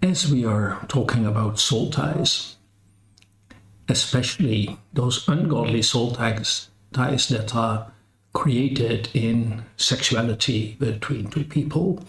As we are talking about soul ties, especially those ungodly soul ties that are created in sexuality between two people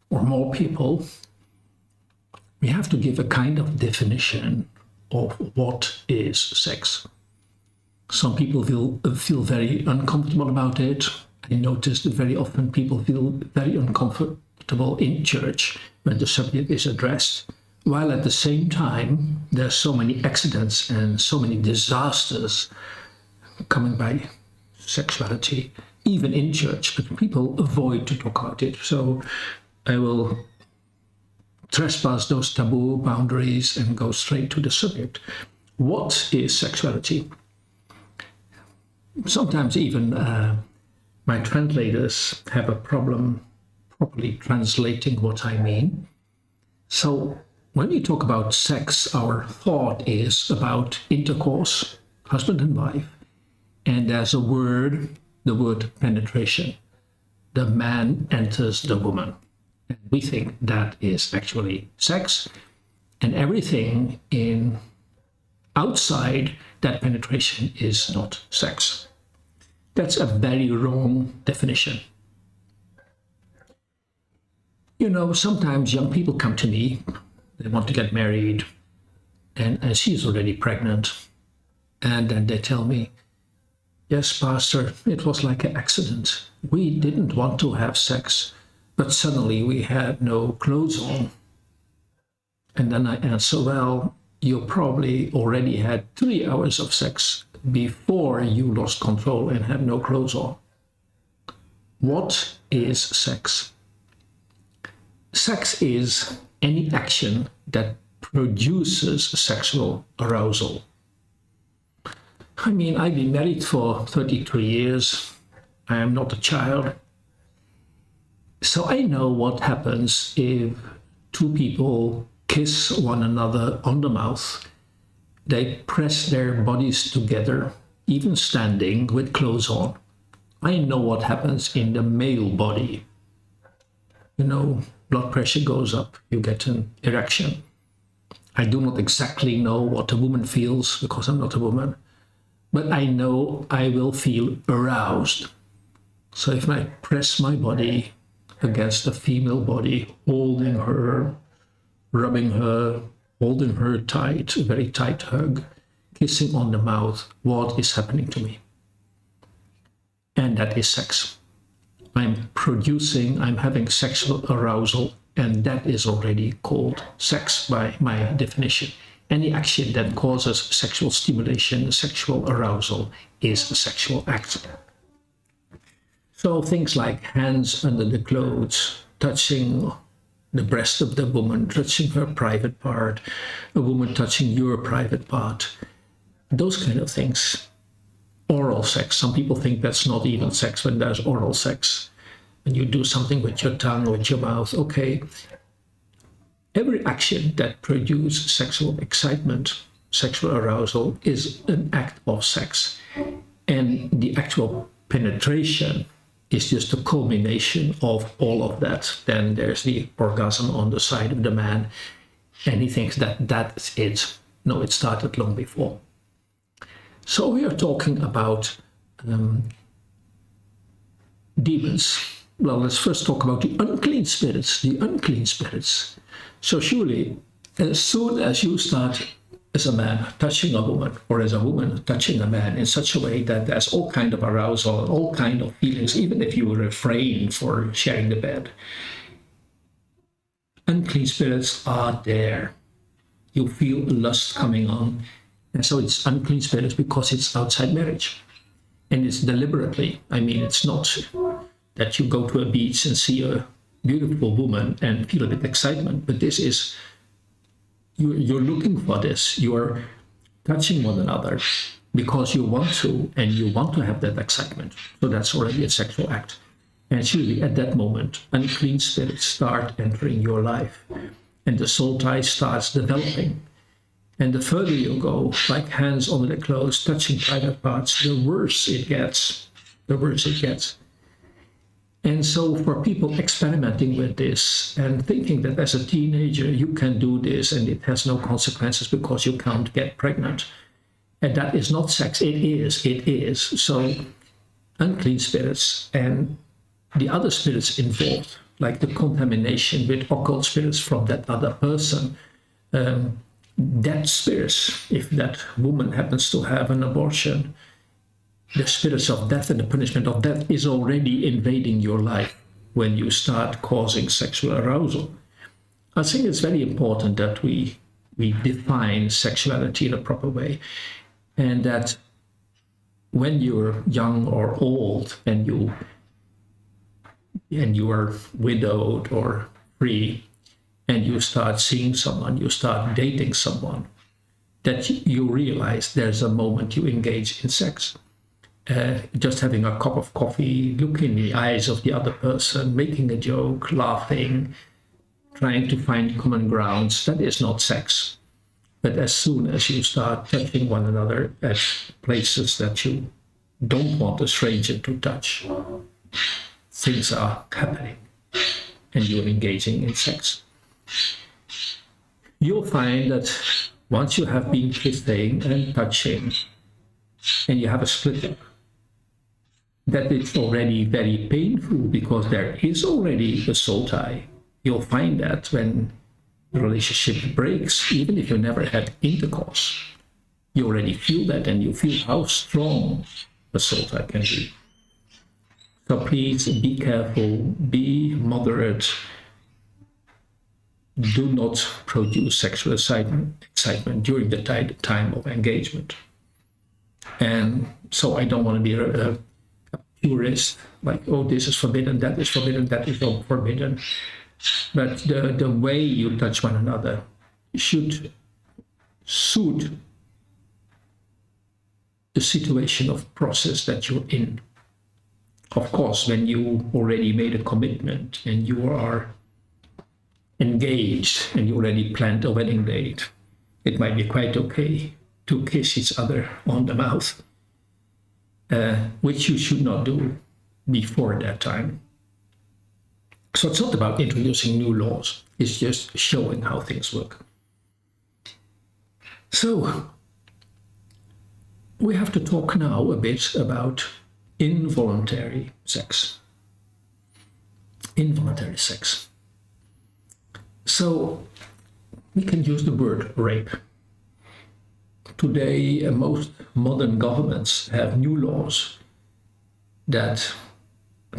or more people, we have to give a kind of definition of what is sex. Some people feel very uncomfortable about it. I noticed that very often people feel very uncomfortable in church when the subject is addressed, while at the same time there's so many accidents and so many disasters coming by sexuality, even in church, but people avoid to talk about it. So I will trespass those taboo boundaries and go straight to the subject. What is sexuality? Sometimes even my translators have a problem properly translating what I mean. So when we talk about sex, our thought is about intercourse, husband and wife, and there's a word, the word penetration. The man enters the woman. And we think that is actually sex, and everything outside that penetration is not sex. That's a very wrong definition. You know, sometimes young people come to me, they want to get married, and she's already pregnant. And then they tell me, yes, Pastor, it was like an accident. We didn't want to have sex, but suddenly we had no clothes on. And then I answer, well, you probably already had 3 hours of sex before you lost control and had no clothes on. What is sex? Sex is any action that produces sexual arousal. I mean, I've been married for 33 years. I am not a child. So I know what happens if two people kiss one another on the mouth. They press their bodies together, even standing with clothes on. I know what happens in the male body. You know, blood pressure goes up, you get an erection. I do not exactly know what a woman feels because I'm not a woman, but I know I will feel aroused. So if I press my body against a female body, holding her, rubbing her, holding her tight, a very tight hug, kissing on the mouth, what is happening to me? And that is sex. I'm having sexual arousal, and that is already called sex by my definition. Any action that causes sexual stimulation, sexual arousal, is a sexual act. So things like hands under the clothes, touching the breast of the woman, touching her private part, a woman touching your private part, those kind of things. Oral sex, some people think that's not even sex when there's oral sex. When you do something with your tongue or with your mouth, okay. Every action that produces sexual excitement, sexual arousal, is an act of sex. And the actual penetration is just a culmination of all of that. Then there's the orgasm on the side of the man, and he thinks that that's it. No, it started long before. So we are talking about demons. Well, let's first talk about the unclean spirits. The unclean spirits. So surely, as soon as you start as a man touching a woman, or as a woman touching a man in such a way that there's all kind of arousal, all kind of feelings, even if you refrain for sharing the bed, unclean spirits are there. You feel lust coming on. And so it's unclean spirits because it's outside marriage. And it's deliberately. I mean, it's not that you go to a beach and see a beautiful woman and feel a bit excitement, but this is, you're looking for this. You're touching one another because you want to, and you want to have that excitement. So that's already a sexual act. And surely at that moment, unclean spirits start entering your life, and the soul tie starts developing. And the further you go, like hands under the clothes, touching private parts, the worse it gets. The worse it gets. And so for people experimenting with this and thinking that as a teenager you can do this and it has no consequences because you can't get pregnant, and that is not sex. It is. So unclean spirits and the other spirits involved, like the contamination with occult spirits from that other person, that spirits, if that woman happens to have an abortion, the spirits of death and the punishment of death is already invading your life when you start causing sexual arousal. I think it's very important that we define sexuality in a proper way, and that when you're young or old and you are widowed or free and you start seeing someone, you start dating someone, that you realize there's a moment you engage in sex. Just having a cup of coffee, looking in the eyes of the other person, making a joke, laughing, trying to find common grounds, that is not sex. But as soon as you start touching one another at places that you don't want a stranger to touch, things are happening and you're engaging in sex. You'll find that once you have been kissing and touching and you have a split up, that it's already very painful because there is already a soul tie. You'll find that when the relationship breaks, even if you never had intercourse, you already feel that and you feel how strong a soul tie can be. So please be careful, be moderate. Do not produce sexual excitement during the time of engagement. And so I don't want to be a purist, like, oh, this is forbidden, that is forbidden, that is not forbidden. But the way you touch one another should suit the situation of process that you're in. Of course, when you already made a commitment and you are engaged and you already planned a wedding date, it might be quite okay to kiss each other on the mouth, which you should not do before that time. So it's not about introducing new laws, it's just showing how things work. So we have to talk now a bit about involuntary sex. Involuntary sex. So we can use the word rape. Today, most modern governments have new laws that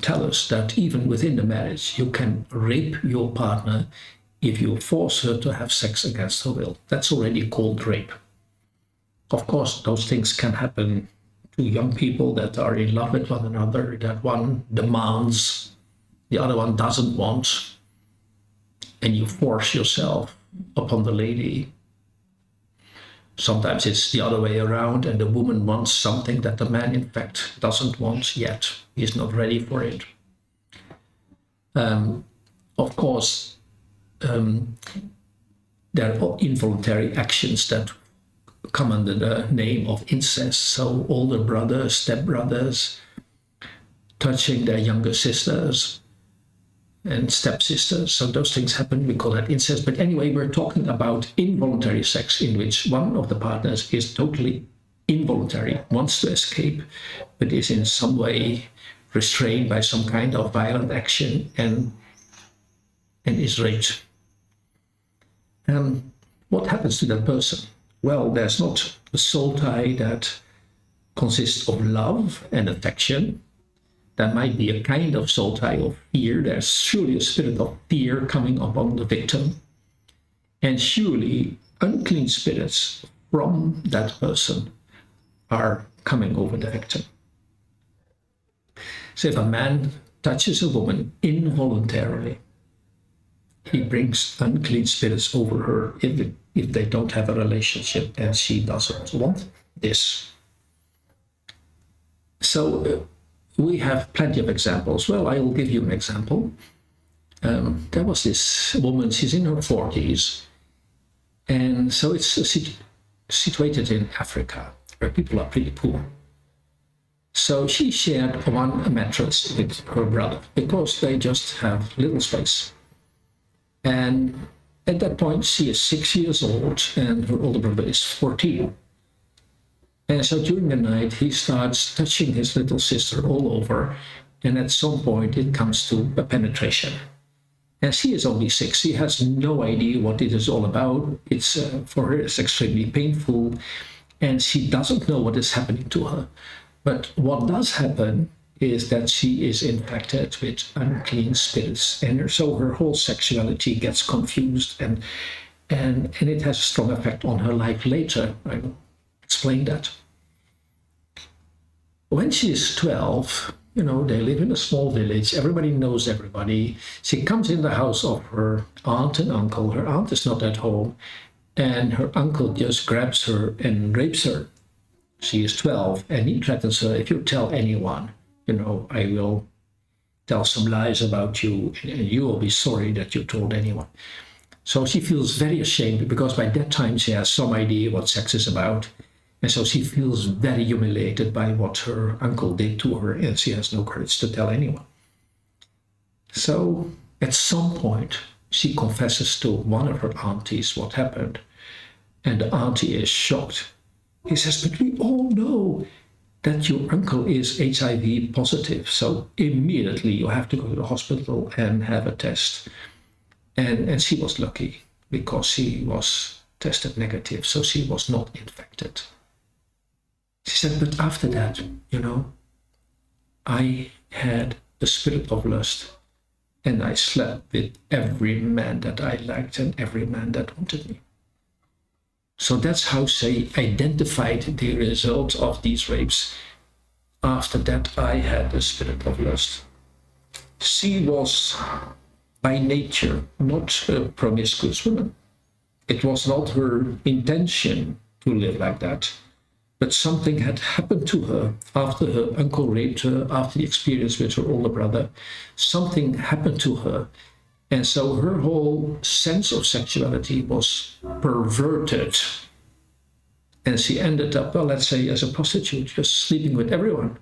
tell us that even within the marriage, you can rape your partner if you force her to have sex against her will. That's already called rape. Of course, those things can happen to young people that are in love with one another, that one demands, the other one doesn't want, and you force yourself upon the lady. Sometimes it's the other way around, and the woman wants something that the man, in fact, doesn't want yet. He's not ready for it. Of course, there are involuntary actions that come under the name of incest. So older brothers, stepbrothers, touching their younger sisters and stepsisters. So those things happen, we call that incest. But anyway, we're talking about involuntary sex in which one of the partners is totally involuntary, wants to escape, but is in some way restrained by some kind of violent action and is raped. What happens to that person? Well, there's not a soul tie that consists of love and affection. There might be a kind of soul tie of fear. There's surely a spirit of fear coming upon the victim. And surely unclean spirits from that person are coming over the victim. So if a man touches a woman involuntarily, he brings unclean spirits over her if they don't have a relationship and she doesn't want this. So we have plenty of examples. Well, I will give you an example. There was this woman, she's in her 40s, and so it's situated in Africa, where people are pretty poor. So she shared one mattress with her brother because they just have little space. And at that point, she is 6 years old and her older brother is 14. And so during the night, he starts touching his little sister all over. And at some point, it comes to a penetration. And she is only 6. She has no idea what it is all about. It's for her, it's extremely painful. And she doesn't know what is happening to her. But what does happen is that she is infected with unclean spirits. And so her whole sexuality gets confused. And it has a strong effect on her life later. I will explain that. When she is 12, they live in a small village. Everybody knows everybody. She comes in the house of her aunt and uncle. Her aunt is not at home. And her uncle just grabs her and rapes her. She is 12, and he threatens her, if you tell anyone, I will tell some lies about you, and you will be sorry that you told anyone. So she feels very ashamed because by that time she has some idea what sex is about. And so she feels very humiliated by what her uncle did to her, and she has no courage to tell anyone. So at some point, she confesses to one of her aunties what happened, and the auntie is shocked. He says, but we all know that your uncle is HIV positive, so immediately you have to go to the hospital and have a test. And she was lucky because she was tested negative, so she was not infected. She said, but after that, I had the spirit of lust, and I slept with every man that I liked and every man that wanted me. So that's how she identified the result of these rapes. After that, I had the spirit of lust. She was by nature not a promiscuous woman. It was not her intention to live like that. But something had happened to her after her uncle raped her, after the experience with her older brother. Something happened to her. And so her whole sense of sexuality was perverted. And she ended up, let's say, as a prostitute, just sleeping with everyone.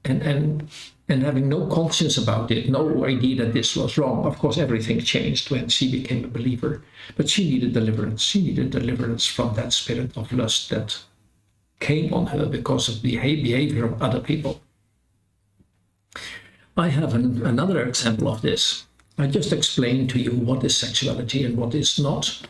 And having no conscience about it, no idea that this was wrong. Of course, everything changed when she became a believer. But she needed deliverance. She needed deliverance from that spirit of lust that came on her because of the behavior of other people. I have another example of this. I just explained to you what is sexuality and what is not.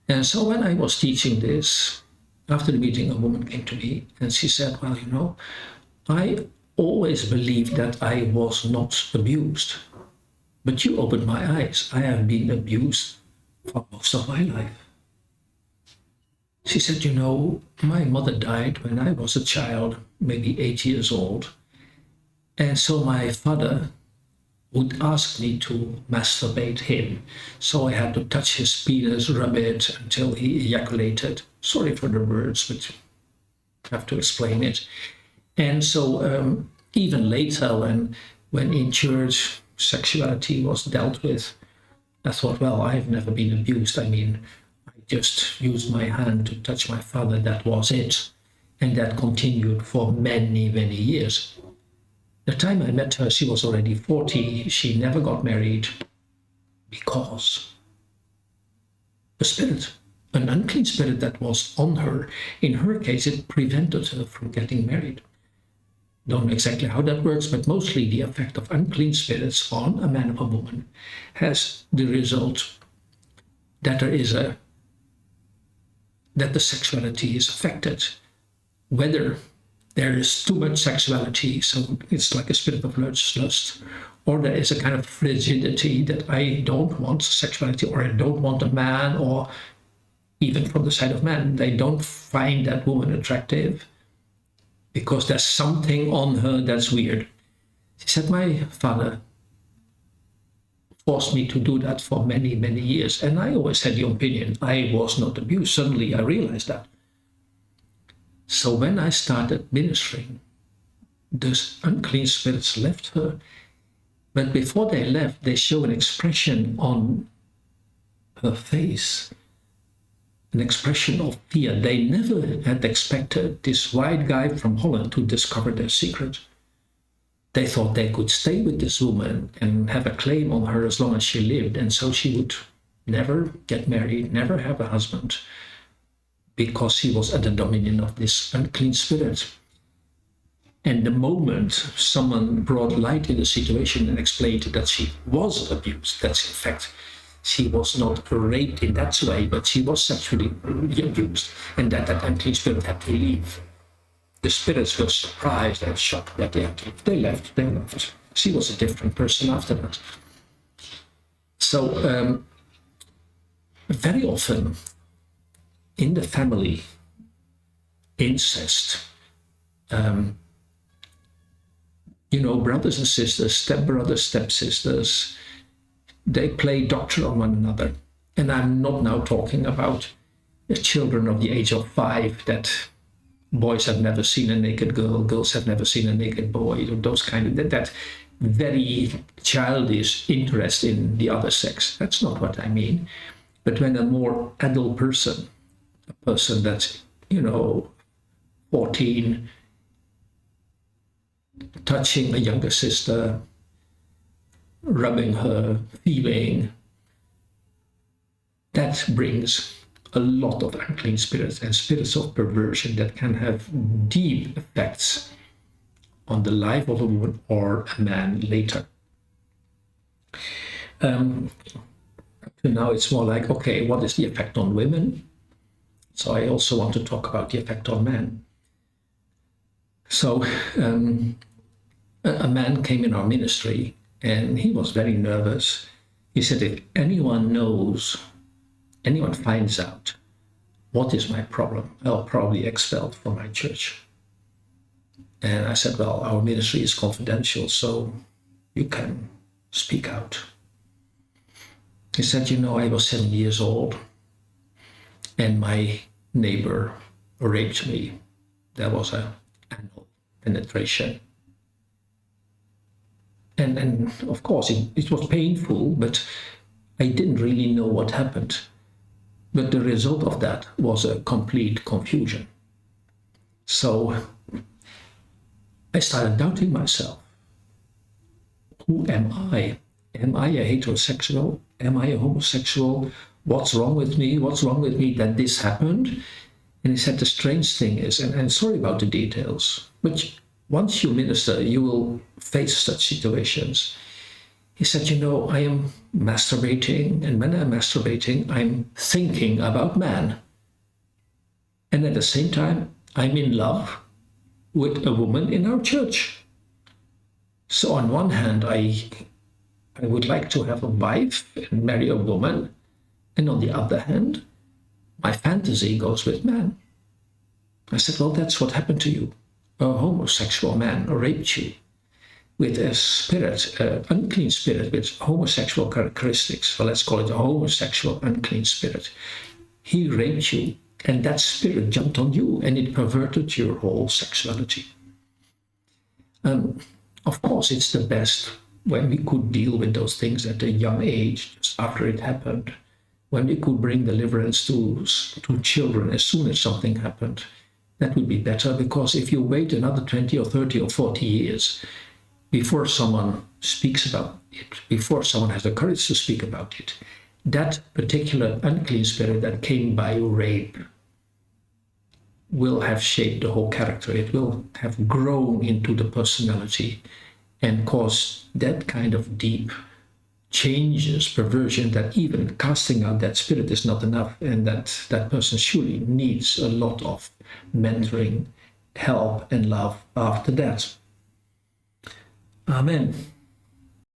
And so when I was teaching this, after the meeting, a woman came to me and she said, well, I always believed that I was not abused. But you opened my eyes. I have been abused for most of my life. She said, my mother died when I was a child, maybe 8 years old. And so my father would ask me to masturbate him. So I had to touch his penis, rub it until he ejaculated. Sorry for the words, but I have to explain it. And so even later, when in church sexuality was dealt with, I thought, well, I've never been abused. I just used my hand to touch my father, that was it. And that continued for many, many years. The time I met her, she was already 40. She never got married because a spirit, an unclean spirit that was on her, in her case, it prevented her from getting married. Don't know exactly how that works, but mostly the effect of unclean spirits on a man or a woman has the result that that the sexuality is affected. Whether there is too much sexuality, so it's like a spirit of lust, or there is a kind of frigidity that I don't want sexuality, or I don't want a man, or even from the side of men, they don't find that woman attractive because there's something on her that's weird. She said, my father forced me to do that for many, many years. And I always had the opinion I was not abused. Suddenly I realized that. So when I started ministering, those unclean spirits left her. But before they left, they show an expression on her face an expression of fear. They never had expected this white guy from Holland to discover their secret. They thought they could stay with this woman and have a claim on her as long as she lived, and so she would never get married, never have a husband, because she was at the dominion of this unclean spirit. And the moment someone brought light in the situation and explained that she was abused, that's in fact, she was not raped in that way, but she was sexually abused, and that unclean spirit had to leave. The spirits were surprised and shocked that they had to leave. They left. She was a different person after that. So very often in the family, incest, brothers and sisters, stepbrothers, stepsisters, they play doctor on one another. And I'm not now talking about the children of the age of 5 that boys have never seen a naked girl, girls have never seen a naked boy, or those kind of, that very childish interest in the other sex. That's not what I mean. But when a more adult person, a person that's, 14, touching a younger sister, rubbing her, feeling, that brings a lot of unclean spirits and spirits of perversion that can have deep effects on the life of a woman or a man later. Now it's more like, okay, what is the effect on women? So I also want to talk about the effect on men. So a man came in our ministry and he was very nervous. He said, if anyone finds out what is my problem, I'll probably be expelled from my church. And I said, well, our ministry is confidential, so you can speak out. He said, I was 7 years old and my neighbor raped me. There was an anal penetration. And of course, it was painful, but I didn't really know what happened. But the result of that was a complete confusion. So I started doubting myself. Who am I? Am I a heterosexual? Am I a homosexual? What's wrong with me? What's wrong with me that this happened? And he said the strange thing is, and sorry about the details, but once you minister, you will face such situations. He said, I am masturbating, and when I'm masturbating, I'm thinking about man. And at the same time, I'm in love with a woman in our church. So on one hand, I would like to have a wife and marry a woman. And on the other hand, my fantasy goes with man. I said, well, that's what happened to you. A homosexual man raped you with a spirit, an unclean spirit with homosexual characteristics. Well, let's call it a homosexual unclean spirit. He raped you, and that spirit jumped on you, and it perverted your whole sexuality. Of course, it's the best when we could deal with those things at a young age, just after it happened, when we could bring deliverance to children as soon as something happened. That would be better, because if you wait another 20 or 30 or 40 years before someone speaks about it, before someone has the courage to speak about it, that particular unclean spirit that came by rape will have shaped the whole character. It will have grown into the personality and cause that kind of deep changes, perversion, that even casting out that spirit is not enough, and that person surely needs a lot of mentoring, help, and love after that. Amen.